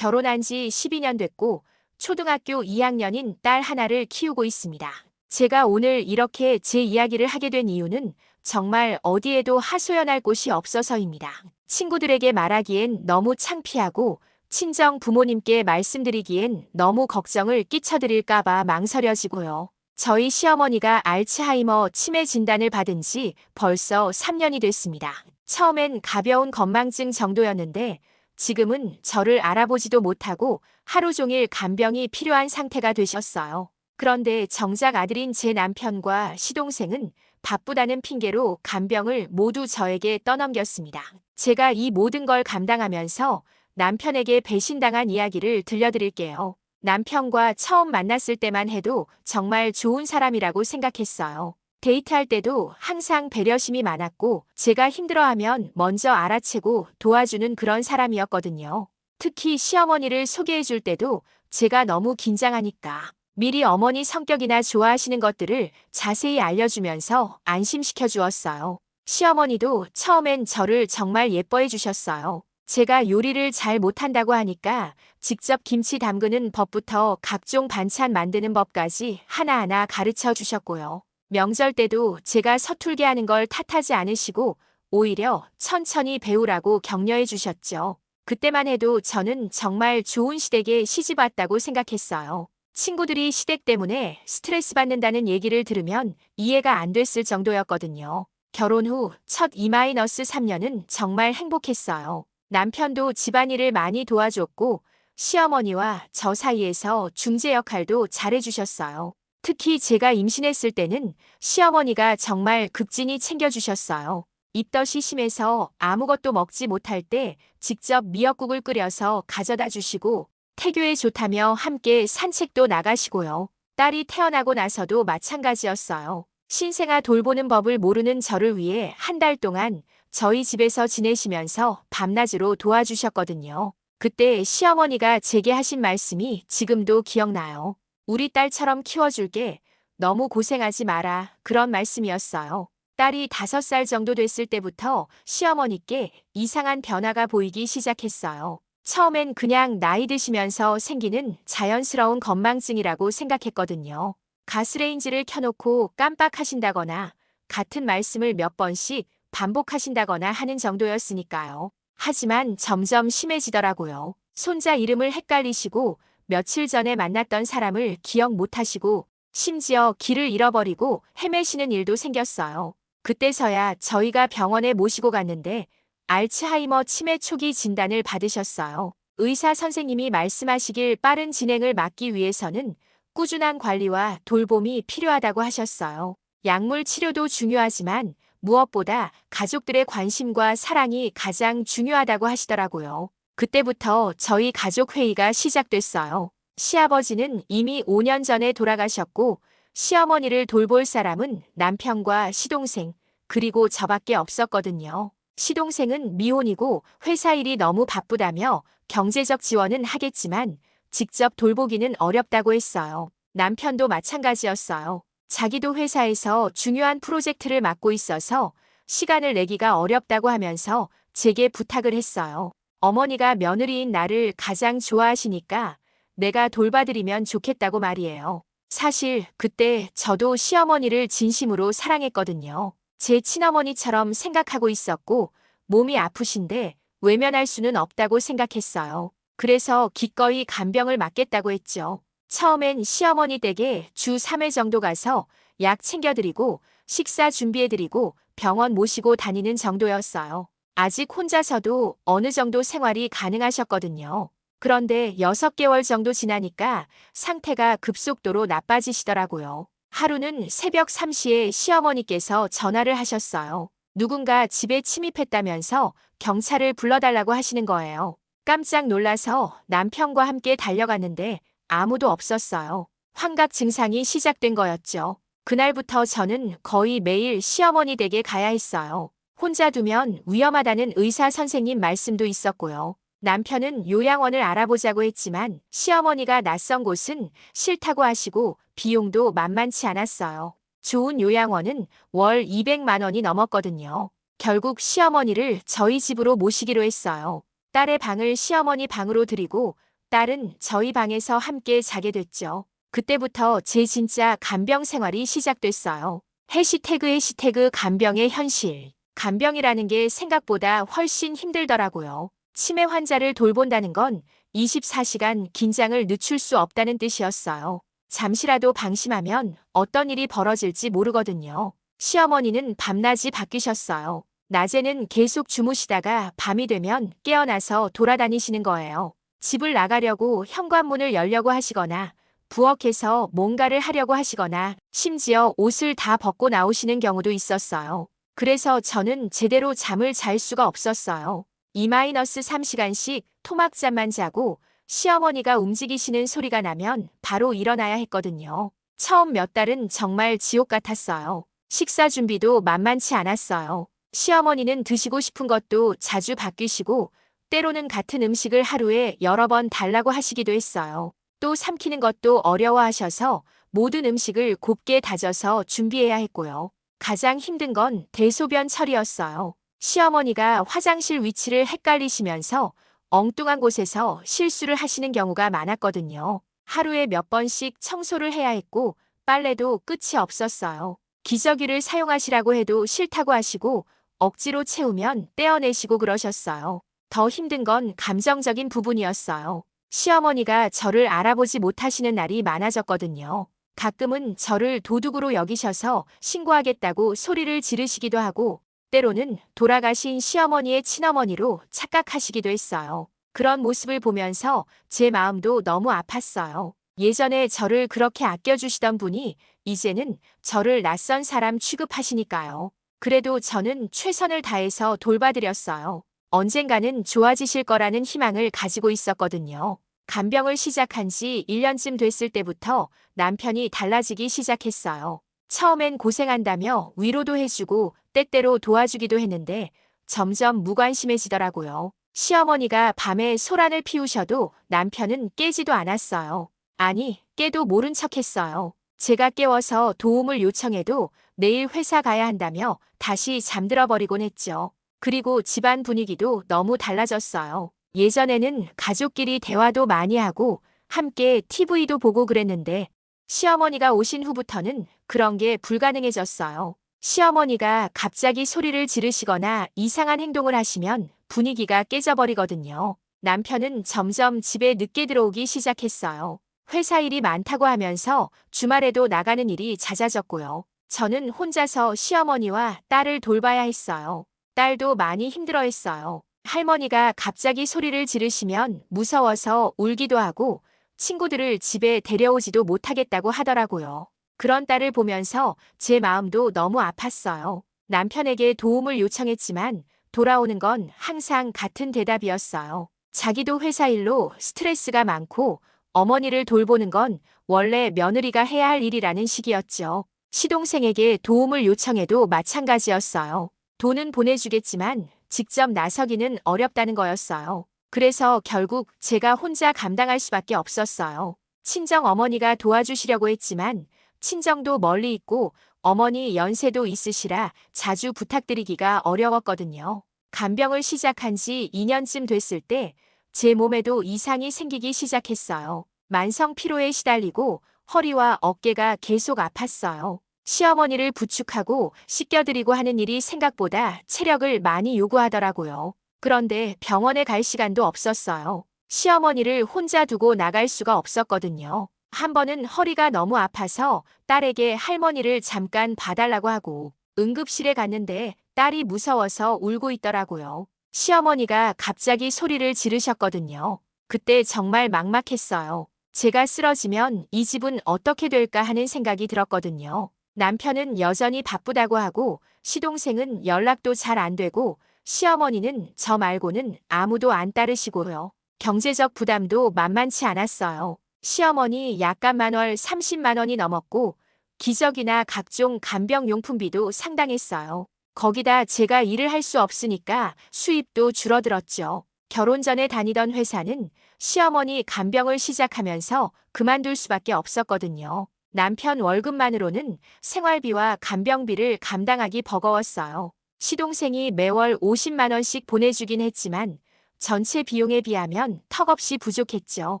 결혼한 지 12년 됐고 초등학교 2학년인 딸 하나를 키우고 있습니다. 제가 오늘 이렇게 제 이야기를 하게 된 이유는 정말 어디에도 하소연할 곳이 없어서입니다. 친구들에게 말하기엔 너무 창피하고 친정 부모님께 말씀드리기엔 너무 걱정을 끼쳐드릴까봐 망설여지고요. 저희 시어머니가 알츠하이머 치매 진단을 받은 지 벌써 3년이 됐습니다. 처음엔 가벼운 건망증 정도였는데 지금은 저를 알아보지도 못하고 하루 종일 간병이 필요한 상태가 되셨어요. 그런데 정작 아들인 제 남편과 시동생은 바쁘다는 핑계로 간병을 모두 저에게 떠넘겼습니다. 제가 이 모든 걸 감당하면서 남편에게 배신당한 이야기를 들려드릴게요. 남편과 처음 만났을 때만 해도 정말 좋은 사람이라고 생각했어요. 데이트할 때도 항상 배려심이 많았고 제가 힘들어하면 먼저 알아채고 도와주는 그런 사람이었거든요. 특히 시어머니를 소개해줄 때도 제가 너무 긴장하니까 미리 어머니 성격이나 좋아하시는 것들을 자세히 알려주면서 안심시켜 주었어요. 시어머니도 처음엔 저를 정말 예뻐해 주셨어요. 제가 요리를 잘 못한다고 하니까 직접 김치 담그는 법부터 각종 반찬 만드는 법까지 하나하나 가르쳐 주셨고요. 명절 때도 제가 서툴게 하는 걸 탓하지 않으시고 오히려 천천히 배우라고 격려해 주셨죠. 그때만 해도 저는 정말 좋은 시댁에 시집 왔다고 생각했어요. 친구들이 시댁 때문에 스트레스 받는다는 얘기를 들으면 이해가 안 됐을 정도였거든요. 결혼 후 첫 2-3년은 정말 행복했어요. 남편도 집안일을 많이 도와줬고 시어머니와 저 사이에서 중재 역할도 잘해주셨어요. 특히 제가 임신했을 때는 시어머니가 정말 극진히 챙겨주셨어요. 입덧이 심해서 아무것도 먹지 못할 때 직접 미역국을 끓여서 가져다 주시고 태교에 좋다며 함께 산책도 나가시고요. 딸이 태어나고 나서도 마찬가지였어요. 신생아 돌보는 법을 모르는 저를 위해 한 달 동안 저희 집에서 지내시면서 밤낮으로 도와주셨거든요. 그때 시어머니가 제게 하신 말씀이 지금도 기억나요. 우리 딸처럼 키워줄게. 너무 고생하지 마라. 그런 말씀이었어요. 딸이 5살 정도 됐을 때부터 시어머니께 이상한 변화가 보이기 시작했어요. 처음엔 그냥 나이 드시면서 생기는 자연스러운 건망증이라고 생각했거든요. 가스레인지를 켜놓고 깜빡하신다거나 같은 말씀을 몇 번씩 반복하신다거나 하는 정도였으니까요. 하지만 점점 심해지더라고요. 손자 이름을 헷갈리시고 며칠 전에 만났던 사람을 기억 못하시고 심지어 길을 잃어버리고 헤매시는 일도 생겼어요. 그때서야 저희가 병원에 모시고 갔는데 알츠하이머 치매 초기 진단을 받으셨어요. 의사 선생님이 말씀하시길 빠른 진행을 막기 위해서는 꾸준한 관리와 돌봄이 필요하다고 하셨어요. 약물 치료도 중요하지만 무엇보다 가족들의 관심과 사랑이 가장 중요하다고 하시더라고요. 그때부터 저희 가족 회의가 시작됐어요. 시아버지는 이미 5년 전에 돌아가셨고 시어머니를 돌볼 사람은 남편과 시동생 그리고 저밖에 없었거든요. 시동생은 미혼이고 회사 일이 너무 바쁘다며 경제적 지원은 하겠지만 직접 돌보기는 어렵다고 했어요. 남편도 마찬가지였어요. 자기도 회사에서 중요한 프로젝트를 맡고 있어서 시간을 내기가 어렵다고 하면서 제게 부탁을 했어요. 어머니가 며느리인 나를 가장 좋아하시니까 내가 돌봐드리면 좋겠다고 말이에요. 사실 그때 저도 시어머니를 진심으로 사랑했거든요. 제 친어머니처럼 생각하고 있었고 몸이 아프신데 외면할 수는 없다고 생각했어요. 그래서 기꺼이 간병을 맡겠다고 했죠. 처음엔 시어머니 댁에 주 3회 정도 가서 약 챙겨드리고 식사 준비해드리고 병원 모시고 다니는 정도였어요. 아직 혼자서도 어느 정도 생활이 가능하셨거든요. 그런데 6개월 정도 지나니까 상태가 급속도로 나빠지시더라고요. 하루는 새벽 3시에 시어머니께서 전화를 하셨어요. 누군가 집에 침입했다면서 경찰을 불러달라고 하시는 거예요. 깜짝 놀라서 남편과 함께 달려갔는데 아무도 없었어요. 환각 증상이 시작된 거였죠. 그날부터 저는 거의 매일 시어머니 댁에 가야 했어요. 혼자 두면 위험하다는 의사 선생님 말씀도 있었고요. 남편은 요양원을 알아보자고 했지만 시어머니가 낯선 곳은 싫다고 하시고 비용도 만만치 않았어요. 좋은 요양원은 월 200만 원이 넘었거든요. 결국 시어머니를 저희 집으로 모시기로 했어요. 딸의 방을 시어머니 방으로 들이고 딸은 저희 방에서 함께 자게 됐죠. 그때부터 제 진짜 간병 생활이 시작됐어요. 해시태그 간병의 현실. 간병이라는 게 생각보다 훨씬 힘들더라고요. 치매 환자를 돌본다는 건 24시간 긴장을 늦출 수 없다는 뜻이었어요. 잠시라도 방심하면 어떤 일이 벌어질지 모르거든요. 시어머니는 밤낮이 바뀌셨어요. 낮에는 계속 주무시다가 밤이 되면 깨어나서 돌아다니시는 거예요. 집을 나가려고 현관문을 열려고 하시거나 부엌에서 뭔가를 하려고 하시거나 심지어 옷을 다 벗고 나오시는 경우도 있었어요. 그래서 저는 제대로 잠을 잘 수가 없었어요. 2-3시간씩 토막잠만 자고 시어머니가 움직이시는 소리가 나면 바로 일어나야 했거든요. 처음 몇 달은 정말 지옥 같았어요. 식사 준비도 만만치 않았어요. 시어머니는 드시고 싶은 것도 자주 바뀌시고 때로는 같은 음식을 하루에 여러 번 달라고 하시기도 했어요. 또 삼키는 것도 어려워하셔서 모든 음식을 곱게 다져서 준비해야 했고요. 가장 힘든 건 대소변 처리였어요. 시어머니가 화장실 위치를 헷갈리시면서 엉뚱한 곳에서 실수를 하시는 경우가 많았거든요. 하루에 몇 번씩 청소를 해야 했고 빨래도 끝이 없었어요. 기저귀를 사용하시라고 해도 싫다고 하시고 억지로 채우면 떼어내시고 그러셨어요. 더 힘든 건 감정적인 부분이었어요. 시어머니가 저를 알아보지 못하시는 날이 많아졌거든요. 가끔은 저를 도둑으로 여기셔서 신고하겠다고 소리를 지르시기도 하고 때로는 돌아가신 시어머니의 친어머니로 착각하시기도 했어요. 그런 모습을 보면서 제 마음도 너무 아팠어요. 예전에 저를 그렇게 아껴주시던 분이 이제는 저를 낯선 사람 취급하시니까요. 그래도 저는 최선을 다해서 돌봐드렸어요. 언젠가는 좋아지실 거라는 희망을 가지고 있었거든요. 간병을 시작한 지 1년쯤 됐을 때부터 남편이 달라지기 시작했어요. 처음엔 고생한다며 위로도 해주고 때때로 도와주기도 했는데 점점 무관심해지더라고요. 시어머니가 밤에 소란을 피우셔도 남편은 깨지도 않았어요. 아니, 깨도 모른 척했어요. 제가 깨워서 도움을 요청해도 내일 회사 가야 한다며 다시 잠들어 버리곤 했죠. 그리고 집안 분위기도 너무 달라졌어요. 예전에는 가족끼리 대화도 많이 하고 함께 TV도 보고 그랬는데 시어머니가 오신 후부터는 그런 게 불가능해졌어요. 시어머니가 갑자기 소리를 지르시거나 이상한 행동을 하시면 분위기가 깨져버리거든요. 남편은 점점 집에 늦게 들어오기 시작했어요. 회사 일이 많다고 하면서 주말에도 나가는 일이 잦아졌고요. 저는 혼자서 시어머니와 딸을 돌봐야 했어요. 딸도 많이 힘들어했어요. 할머니가 갑자기 소리를 지르시면 무서워서 울기도 하고 친구들을 집에 데려오지도 못하겠다고 하더라고요. 그런 딸을 보면서 제 마음도 너무 아팠어요. 남편에게 도움을 요청했지만 돌아오는 건 항상 같은 대답이었어요. 자기도 회사 일로 스트레스가 많고 어머니를 돌보는 건 원래 며느리가 해야 할 일이라는 식이었죠. 시동생에게 도움을 요청해도 마찬가지였어요. 돈은 보내주겠지만 직접 나서기는 어렵다는 거였어요. 그래서 결국 제가 혼자 감당할 수밖에 없었어요. 친정 어머니가 도와주시려고 했지만 친정도 멀리 있고 어머니 연세도 있으시라 자주 부탁드리기가 어려웠거든요. 간병을 시작한 지 2년쯤 됐을 때 제 몸에도 이상이 생기기 시작했어요. 만성 피로에 시달리고 허리와 어깨가 계속 아팠어요. 시어머니를 부축하고 씻겨드리고 하는 일이 생각보다 체력을 많이 요구하더라고요. 그런데 병원에 갈 시간도 없었어요. 시어머니를 혼자 두고 나갈 수가 없었거든요. 한 번은 허리가 너무 아파서 딸에게 할머니를 잠깐 봐달라고 하고 응급실에 갔는데 딸이 무서워서 울고 있더라고요. 시어머니가 갑자기 소리를 지르셨거든요. 그때 정말 막막했어요. 제가 쓰러지면 이 집은 어떻게 될까 하는 생각이 들었거든요. 남편은 여전히 바쁘다고 하고 시동생은 연락도 잘 안 되고 시어머니는 저 말고는 아무도 안 따르시고요. 경제적 부담도 만만치 않았어요. 시어머니 약값만 월 30만 원이 넘었고 기저귀나 각종 간병용품비도 상당했어요. 거기다 제가 일을 할 수 없으니까 수입도 줄어들었죠. 결혼 전에 다니던 회사는 시어머니 간병을 시작하면서 그만둘 수밖에 없었거든요. 남편 월급만으로는 생활비와 간병비를 감당하기 버거웠어요. 시동생이 매월 50만 원씩 보내주긴 했지만 전체 비용에 비하면 턱없이 부족했죠.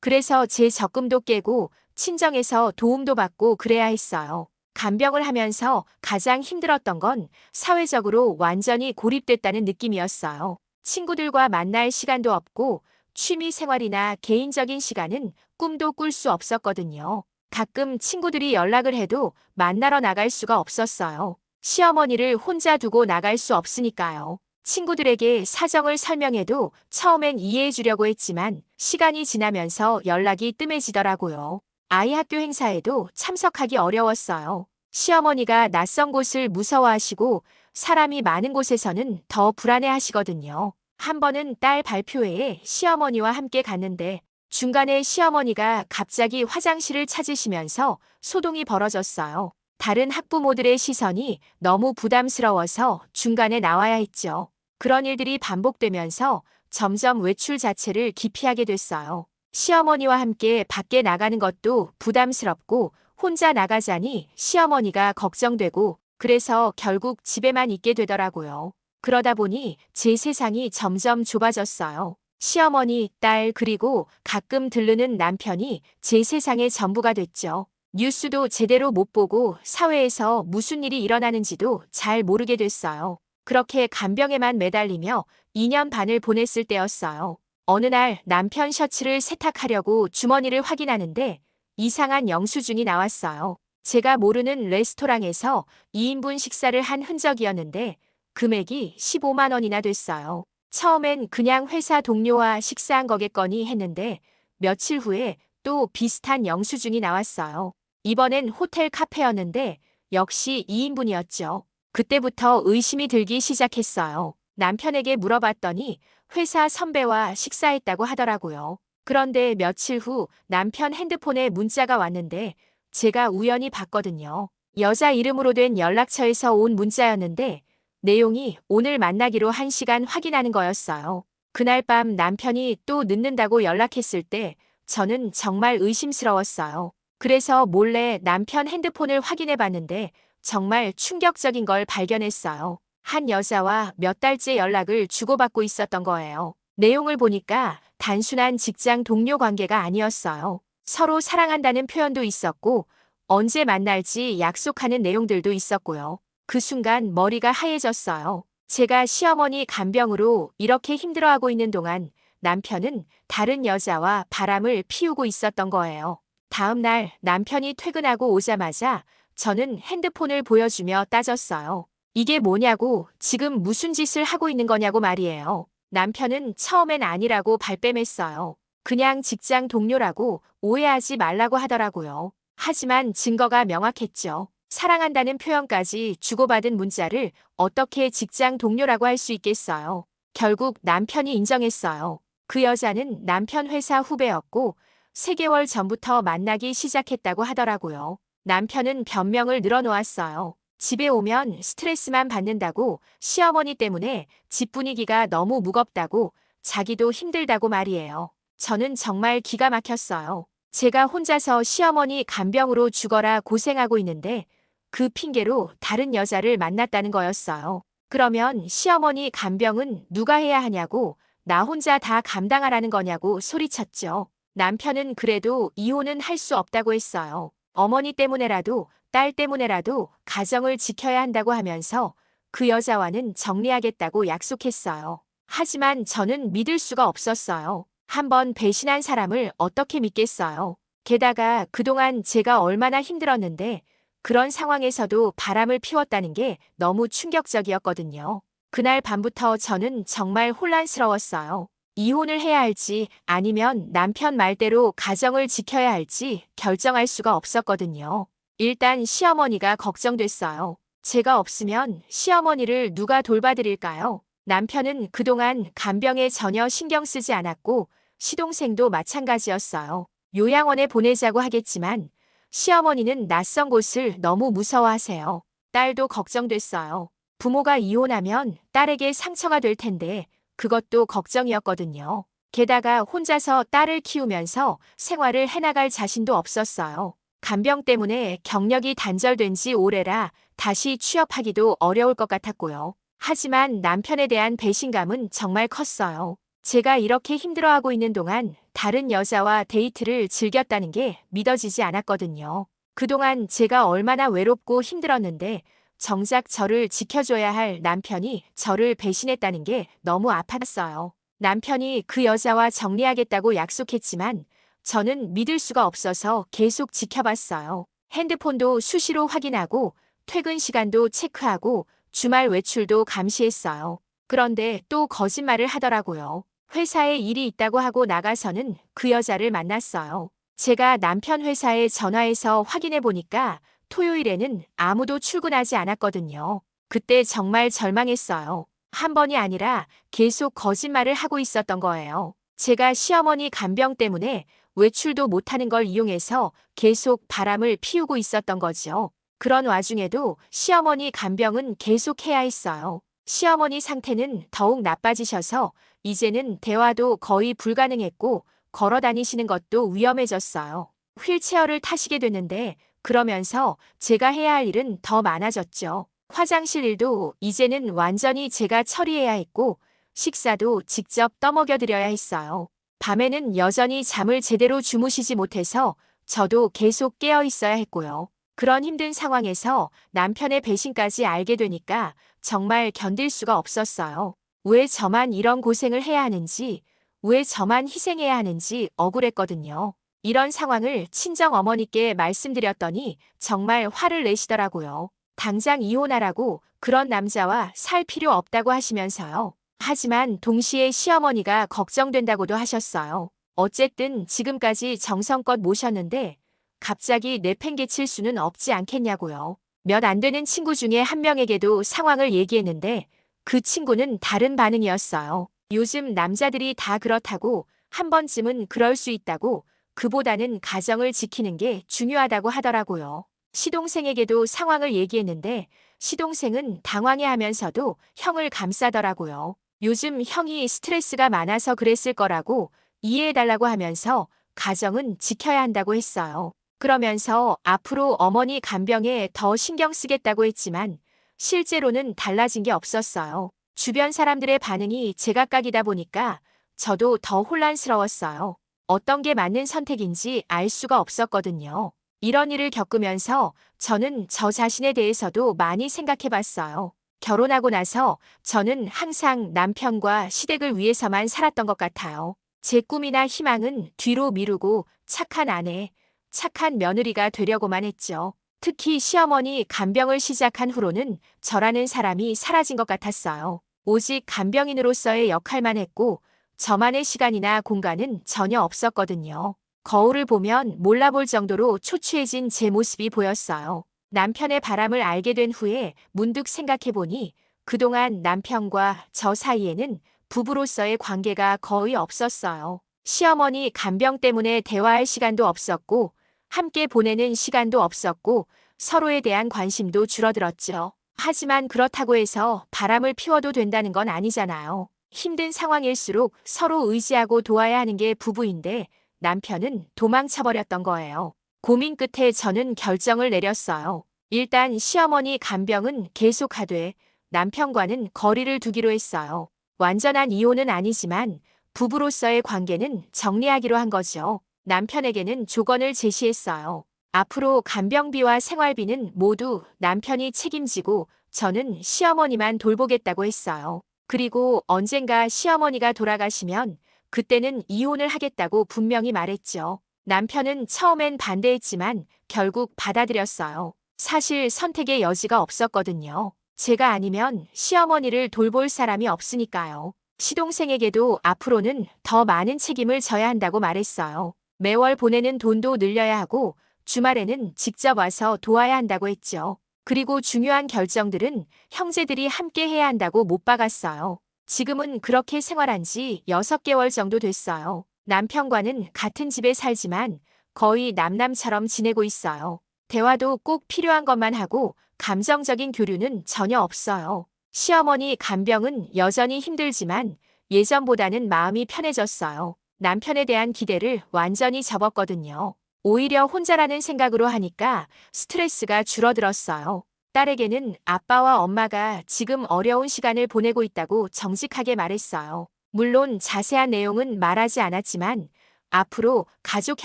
그래서 제 적금도 깨고 친정에서 도움도 받고 그래야 했어요. 간병을 하면서 가장 힘들었던 건 사회적으로 완전히 고립됐다는 느낌이었어요. 친구들과 만날 시간도 없고 취미 생활이나 개인적인 시간은 꿈도 꿀 수 없었거든요. 가끔 친구들이 연락을 해도 만나러 나갈 수가 없었어요. 시어머니를 혼자 두고 나갈 수 없으니까요. 친구들에게 사정을 설명해도 처음엔 이해해 주려고 했지만 시간이 지나면서 연락이 뜸해지더라고요. 아이 학교 행사에도 참석하기 어려웠어요. 시어머니가 낯선 곳을 무서워하시고 사람이 많은 곳에서는 더 불안해하시거든요. 한 번은 딸 발표회에 시어머니와 함께 갔는데 중간에 시어머니가 갑자기 화장실을 찾으시면서 소동이 벌어졌어요. 다른 학부모들의 시선이 너무 부담스러워서 중간에 나와야 했죠. 그런 일들이 반복되면서 점점 외출 자체를 기피하게 됐어요. 시어머니와 함께 밖에 나가는 것도 부담스럽고 혼자 나가자니 시어머니가 걱정되고 그래서 결국 집에만 있게 되더라고요. 그러다 보니 제 세상이 점점 좁아졌어요. 시어머니, 딸, 그리고 가끔 들르는 남편이 제 세상의 전부가 됐죠. 뉴스도 제대로 못 보고 사회에서 무슨 일이 일어나는지도 잘 모르게 됐어요. 그렇게 간병에만 매달리며 2년 반을 보냈을 때였어요. 어느 날 남편 셔츠를 세탁하려고 주머니를 확인하는데 이상한 영수증이 나왔어요. 제가 모르는 레스토랑에서 2인분 식사를 한 흔적이었는데 금액이 15만 원이나 됐어요. 처음엔 그냥 회사 동료와 식사한 거겠거니 했는데 며칠 후에 또 비슷한 영수증이 나왔어요. 이번엔 호텔 카페였는데 역시 2인분이었죠. 그때부터 의심이 들기 시작했어요. 남편에게 물어봤더니 회사 선배와 식사했다고 하더라고요. 그런데 며칠 후 남편 핸드폰에 문자가 왔는데 제가 우연히 봤거든요. 여자 이름으로 된 연락처에서 온 문자였는데 내용이 오늘 만나기로 한 시간 확인하는 거였어요. 그날 밤 남편이 또 늦는다고 연락했을 때 저는 정말 의심스러웠어요. 그래서 몰래 남편 핸드폰을 확인해 봤는데 정말 충격적인 걸 발견했어요. 한 여자와 몇 달째 연락을 주고받고 있었던 거예요. 내용을 보니까 단순한 직장 동료 관계가 아니었어요. 서로 사랑한다는 표현도 있었고 언제 만날지 약속하는 내용들도 있었고요. 그 순간 머리가 하얘졌어요. 제가 시어머니 간병으로 이렇게 힘들어하고 있는 동안 남편은 다른 여자와 바람을 피우고 있었던 거예요. 다음 날 남편이 퇴근하고 오자마자 저는 핸드폰을 보여주며 따졌어요. 이게 뭐냐고, 지금 무슨 짓을 하고 있는 거냐고 말이에요. 남편은 처음엔 아니라고 발뺌했어요. 그냥 직장 동료라고 오해하지 말라고 하더라고요. 하지만 증거가 명확했죠. 사랑한다는 표현까지 주고받은 문자를 어떻게 직장 동료라고 할 수 있겠어요. 결국 남편이 인정했어요. 그 여자는 남편 회사 후배였고 3개월 전부터 만나기 시작했다고 하더라고요. 남편은 변명을 늘어놓았어요. 집에 오면 스트레스만 받는다고, 시어머니 때문에 집 분위기가 너무 무겁다고, 자기도 힘들다고 말이에요. 저는 정말 기가 막혔어요. 제가 혼자서 시어머니 간병으로 죽어라 고생하고 있는데 그 핑계로 다른 여자를 만났다는 거였어요. 그러면 시어머니 간병은 누가 해야 하냐고, 나 혼자 다 감당하라는 거냐고 소리쳤죠. 남편은 그래도 이혼은 할 수 없다고 했어요. 어머니 때문에라도 딸 때문에라도 가정을 지켜야 한다고 하면서 그 여자와는 정리하겠다고 약속했어요. 하지만 저는 믿을 수가 없었어요. 한번 배신한 사람을 어떻게 믿겠어요. 게다가 그동안 제가 얼마나 힘들었는데 그런 상황에서도 바람을 피웠다는 게 너무 충격적이었거든요. 그날 밤부터 저는 정말 혼란스러웠어요. 이혼을 해야 할지 아니면 남편 말대로 가정을 지켜야 할지 결정할 수가 없었거든요. 일단 시어머니가 걱정됐어요. 제가 없으면 시어머니를 누가 돌봐드릴까요? 남편은 그동안 간병에 전혀 신경 쓰지 않았고 시동생도 마찬가지였어요. 요양원에 보내자고 하겠지만 시어머니는 낯선 곳을 너무 무서워하세요. 딸도 걱정됐어요. 부모가 이혼하면 딸에게 상처가 될 텐데 그것도 걱정이었거든요. 게다가 혼자서 딸을 키우면서 생활을 해나갈 자신도 없었어요. 간병 때문에 경력이 단절된 지 오래라 다시 취업하기도 어려울 것 같았고요. 하지만 남편에 대한 배신감은 정말 컸어요. 제가 이렇게 힘들어하고 있는 동안 다른 여자와 데이트를 즐겼다는 게 믿어지지 않았거든요. 그동안 제가 얼마나 외롭고 힘들었는데 정작 저를 지켜줘야 할 남편이 저를 배신했다는 게 너무 아팠어요. 남편이 그 여자와 정리하겠다고 약속했지만 저는 믿을 수가 없어서 계속 지켜봤어요. 핸드폰도 수시로 확인하고 퇴근 시간도 체크하고 주말 외출도 감시했어요. 그런데 또 거짓말을 하더라고요. 회사에 일이 있다고 하고 나가서는 그 여자를 만났어요. 제가 남편 회사에 전화해서 확인해 보니까 토요일에는 아무도 출근하지 않았거든요. 그때 정말 절망했어요. 한 번이 아니라 계속 거짓말을 하고 있었던 거예요. 제가 시어머니 간병 때문에 외출도 못하는 걸 이용해서 계속 바람을 피우고 있었던 거죠. 그런 와중에도 시어머니 간병은 계속해야 했어요. 시어머니 상태는 더욱 나빠지셔서 이제는 대화도 거의 불가능했고 걸어 다니시는 것도 위험해졌어요. 휠체어를 타시게 됐는데 그러면서 제가 해야 할 일은 더 많아졌죠. 화장실 일도 이제는 완전히 제가 처리해야 했고 식사도 직접 떠먹여 드려야 했어요. 밤에는 여전히 잠을 제대로 주무시지 못해서 저도 계속 깨어 있어야 했고요. 그런 힘든 상황에서 남편의 배신까지 알게 되니까 정말 견딜 수가 없었어요. 왜 저만 이런 고생을 해야 하는지, 왜 저만 희생해야 하는지 억울했거든요. 이런 상황을 친정 어머니께 말씀드렸더니 정말 화를 내시더라고요. 당장 이혼하라고 그런 남자와 살 필요 없다고 하시면서요. 하지만 동시에 시어머니가 걱정된다고도 하셨어요. 어쨌든 지금까지 정성껏 모셨는데 갑자기 내팽개칠 수는 없지 않겠냐고요. 몇 안 되는 친구 중에 한 명에게도 상황을 얘기했는데 그 친구는 다른 반응이었어요. 요즘 남자들이 다 그렇다고 한 번쯤은 그럴 수 있다고 그보다는 가정을 지키는 게 중요하다고 하더라고요. 시동생에게도 상황을 얘기했는데 시동생은 당황해하면서도 형을 감싸더라고요. 요즘 형이 스트레스가 많아서 그랬을 거라고 이해해달라고 하면서 가정은 지켜야 한다고 했어요. 그러면서 앞으로 어머니 간병에 더 신경 쓰겠다고 했지만 실제로는 달라진 게 없었어요. 주변 사람들의 반응이 제각각이다 보니까 저도 더 혼란스러웠어요. 어떤 게 맞는 선택인지 알 수가 없었거든요. 이런 일을 겪으면서 저는 저 자신에 대해서도 많이 생각해 봤어요. 결혼하고 나서 저는 항상 남편과 시댁을 위해서만 살았던 것 같아요. 제 꿈이나 희망은 뒤로 미루고 착한 아내, 착한 며느리가 되려고만 했죠. 특히 시어머니 간병을 시작한 후로는 저라는 사람이 사라진 것 같았어요. 오직 간병인으로서의 역할만 했고 저만의 시간이나 공간은 전혀 없었거든요. 거울을 보면 몰라볼 정도로 초췌해진 제 모습이 보였어요. 남편의 바람을 알게 된 후에 문득 생각해보니 그동안 남편과 저 사이에는 부부로서의 관계가 거의 없었어요. 시어머니 간병 때문에 대화할 시간도 없었고 함께 보내는 시간도 없었고 서로에 대한 관심도 줄어들었죠. 하지만 그렇다고 해서 바람을 피워도 된다는 건 아니잖아요. 힘든 상황일수록 서로 의지하고 도와야 하는 게 부부인데 남편은 도망쳐버렸던 거예요. 고민 끝에 저는 결정을 내렸어요. 일단 시어머니 간병은 계속하되 남편과는 거리를 두기로 했어요. 완전한 이혼은 아니지만 부부로서의 관계는 정리하기로 한 거죠. 남편에게는 조건을 제시했어요. 앞으로 간병비와 생활비는 모두 남편이 책임지고 저는 시어머니만 돌보겠다고 했어요. 그리고 언젠가 시어머니가 돌아가시면 그때는 이혼을 하겠다고 분명히 말했죠. 남편은 처음엔 반대했지만 결국 받아들였어요. 사실 선택의 여지가 없었거든요. 제가 아니면 시어머니를 돌볼 사람이 없으니까요. 시동생에게도 앞으로는 더 많은 책임을 져야 한다고 말했어요. 매월 보내는 돈도 늘려야 하고 주말에는 직접 와서 도와야 한다고 했죠. 그리고 중요한 결정들은 형제들이 함께 해야 한다고 못 박았어요. 지금은 그렇게 생활한 지 6개월 정도 됐어요. 남편과는 같은 집에 살지만 거의 남남처럼 지내고 있어요. 대화도 꼭 필요한 것만 하고 감정적인 교류는 전혀 없어요. 시어머니 간병은 여전히 힘들지만 예전보다는 마음이 편해졌어요. 남편에 대한 기대를 완전히 접었거든요. 오히려 혼자라는 생각으로 하니까 스트레스가 줄어들었어요. 딸에게는 아빠와 엄마가 지금 어려운 시간을 보내고 있다고 정직하게 말했어요. 물론 자세한 내용은 말하지 않았지만 앞으로 가족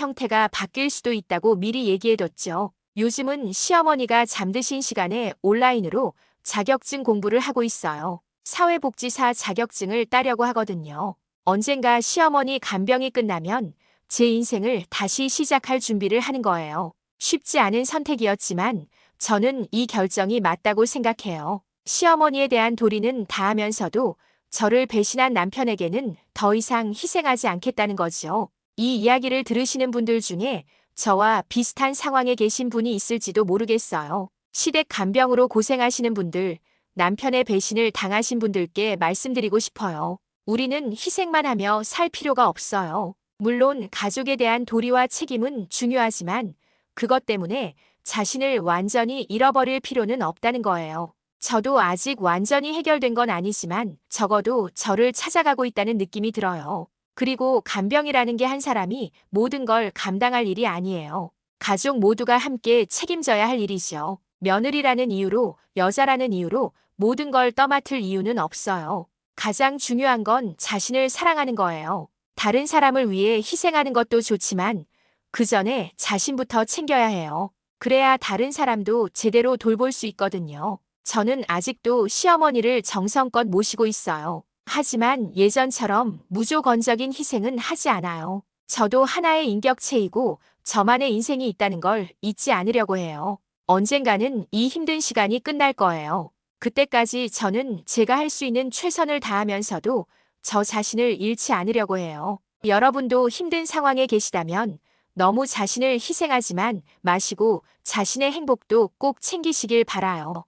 형태가 바뀔 수도 있다고 미리 얘기해뒀죠. 요즘은 시어머니가 잠드신 시간에 온라인으로 자격증 공부를 하고 있어요. 사회복지사 자격증을 따려고 하거든요. 언젠가 시어머니 간병이 끝나면 제 인생을 다시 시작할 준비를 하는 거예요. 쉽지 않은 선택이었지만 저는 이 결정이 맞다고 생각해요. 시어머니에 대한 도리는 다하면서도 저를 배신한 남편에게는 더 이상 희생하지 않겠다는 거죠. 이 이야기를 들으시는 분들 중에 저와 비슷한 상황에 계신 분이 있을지도 모르겠어요. 시댁 간병으로 고생하시는 분들, 남편의 배신을 당하신 분들께 말씀드리고 싶어요. 우리는 희생만 하며 살 필요가 없어요. 물론 가족에 대한 도리와 책임은 중요하지만 그것 때문에 자신을 완전히 잃어버릴 필요는 없다는 거예요. 저도 아직 완전히 해결된 건 아니지만 적어도 저를 찾아가고 있다는 느낌이 들어요. 그리고 간병이라는 게 한 사람이 모든 걸 감당할 일이 아니에요. 가족 모두가 함께 책임져야 할 일이죠. 며느리라는 이유로, 여자라는 이유로 모든 걸 떠맡을 이유는 없어요. 가장 중요한 건 자신을 사랑하는 거예요. 다른 사람을 위해 희생하는 것도 좋지만 그 전에 자신부터 챙겨야 해요. 그래야 다른 사람도 제대로 돌볼 수 있거든요. 저는 아직도 시어머니를 정성껏 모시고 있어요. 하지만 예전처럼 무조건적인 희생은 하지 않아요. 저도 하나의 인격체이고 저만의 인생이 있다는 걸 잊지 않으려고 해요. 언젠가는 이 힘든 시간이 끝날 거예요. 그때까지 저는 제가 할 수 있는 최선을 다하면서도 저 자신을 잃지 않으려고 해요. 여러분도 힘든 상황에 계시다면 너무 자신을 희생하지만 마시고 자신의 행복도 꼭 챙기시길 바라요.